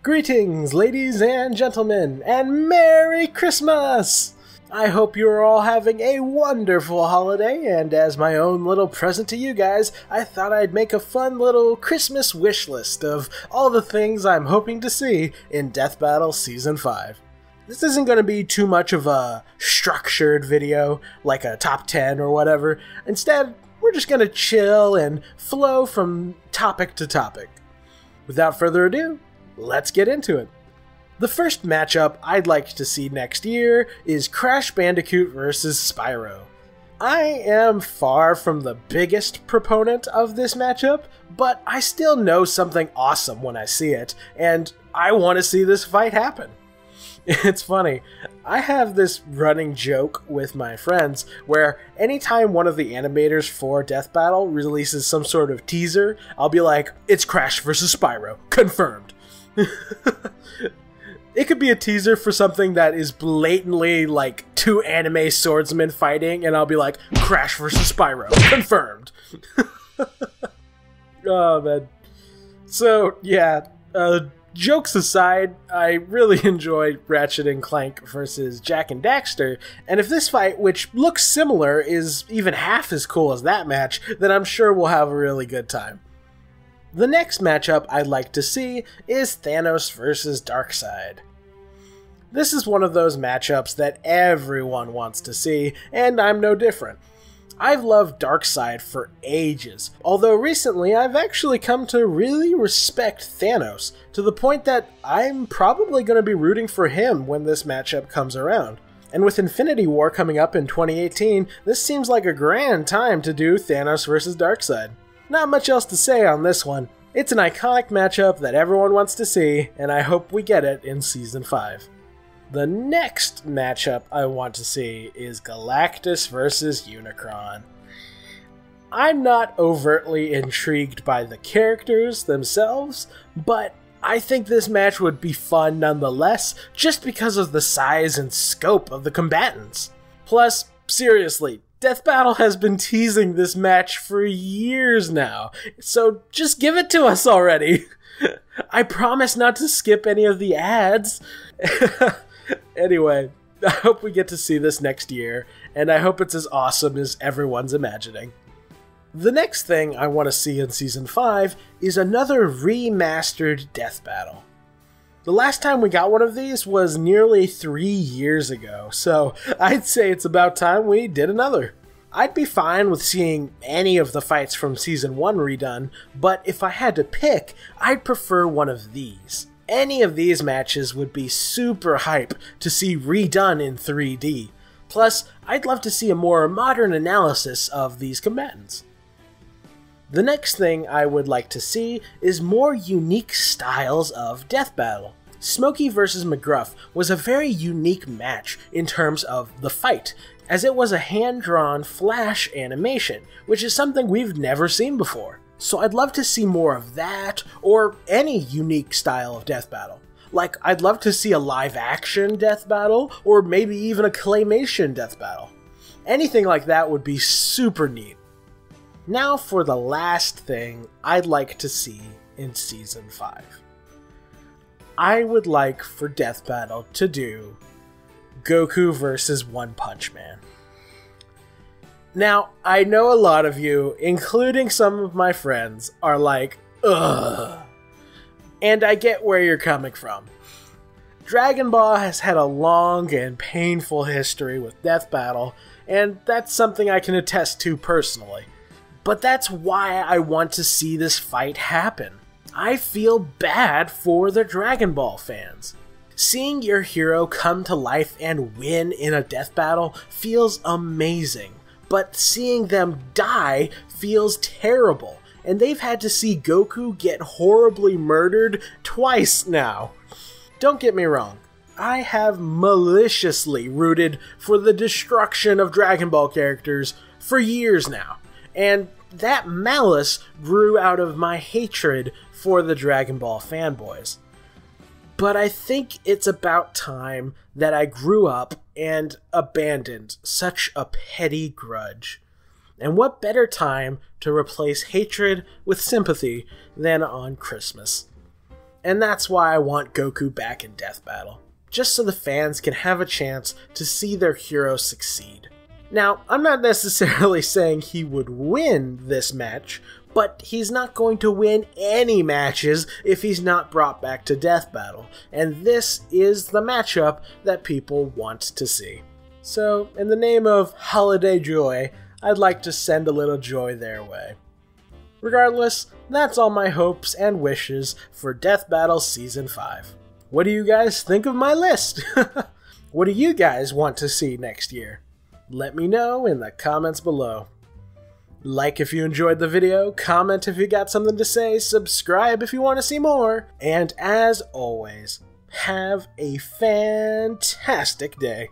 Greetings, ladies and gentlemen, and Merry Christmas! I hope you are all having a wonderful holiday, and as my own little present to you guys, I thought I'd make a fun little Christmas wish list of all the things I'm hoping to see in Death Battle Season 5. This isn't going to be too much of a structured video, like a top 10 or whatever. Instead, we're just going to chill and flow from topic to topic. Without further ado, let's get into it. The first matchup I'd like to see next year is Crash Bandicoot vs. Spyro. I am far from the biggest proponent of this matchup, but I still know something awesome when I see it, and I want to see this fight happen. It's funny, I have this running joke with my friends where anytime one of the animators for Death Battle releases some sort of teaser, I'll be like, it's Crash vs. Spyro, confirmed. It could be a teaser for something that is blatantly like two anime swordsmen fighting, and I'll be like, Crash vs. Spyro, confirmed. Oh man. So yeah, jokes aside, I really enjoyed Ratchet & Clank versus Jak and Daxter, and if this fight, which looks similar, is even half as cool as that match, then I'm sure we'll have a really good time. The next matchup I'd like to see is Thanos vs. Darkseid. This is one of those matchups that everyone wants to see, and I'm no different. I've loved Darkseid for ages, although recently I've actually come to really respect Thanos, to the point that I'm probably going to be rooting for him when this matchup comes around. And with Infinity War coming up in 2018, this seems like a grand time to do Thanos vs. Darkseid. Not much else to say on this one. It's an iconic matchup that everyone wants to see, and I hope we get it in Season 5. The next matchup I want to see is Galactus vs. Unicron. I'm not overtly intrigued by the characters themselves, but I think this match would be fun nonetheless, just because of the size and scope of the combatants. Plus, seriously, Death Battle has been teasing this match for years now, so just give it to us already. I promise not to skip any of the ads. Anyway, I hope we get to see this next year, and I hope it's as awesome as everyone's imagining. The next thing I want to see in Season 5 is another remastered Death Battle. The last time we got one of these was nearly 3 years ago, so I'd say it's about time we did another. I'd be fine with seeing any of the fights from Season 1 redone, but if I had to pick, I'd prefer one of these. Any of these matches would be super hype to see redone in 3D. Plus, I'd love to see a more modern analysis of these combatants. The next thing I would like to see is more unique styles of Death Battle. Smokey vs. McGruff was a very unique match in terms of the fight, as it was a hand-drawn flash animation, which is something we've never seen before. So I'd love to see more of that, or any unique style of Death Battle. Like, I'd love to see a live-action Death Battle, or maybe even a claymation Death Battle. Anything like that would be super neat. Now for the last thing I'd like to see in Season 5. I would like for Death Battle to do Goku vs. One Punch Man. Now, I know a lot of you, including some of my friends, are like, ugh. And I get where you're coming from. Dragon Ball has had a long and painful history with Death Battle, and that's something I can attest to personally. But that's why I want to see this fight happen. I feel bad for the Dragon Ball fans. Seeing your hero come to life and win in a death battle feels amazing, but seeing them die feels terrible, and they've had to see Goku get horribly murdered twice now. Don't get me wrong, I have maliciously rooted for the destruction of Dragon Ball characters for years now, and that malice grew out of my hatred for the Dragon Ball fanboys. But I think it's about time that I grew up and abandoned such a petty grudge. And what better time to replace hatred with sympathy than on Christmas? And that's why I want Goku back in Death Battle, just so the fans can have a chance to see their hero succeed. Now, I'm not necessarily saying he would win this match, but he's not going to win any matches if he's not brought back to Death Battle, and this is the matchup that people want to see. So, in the name of holiday joy, I'd like to send a little joy their way. Regardless, that's all my hopes and wishes for Death Battle Season 5. What do you guys think of my list? What do you guys want to see next year? Let me know in the comments below. Like if you enjoyed the video, comment if you got something to say, subscribe if you want to see more, and as always, have a fantastic day.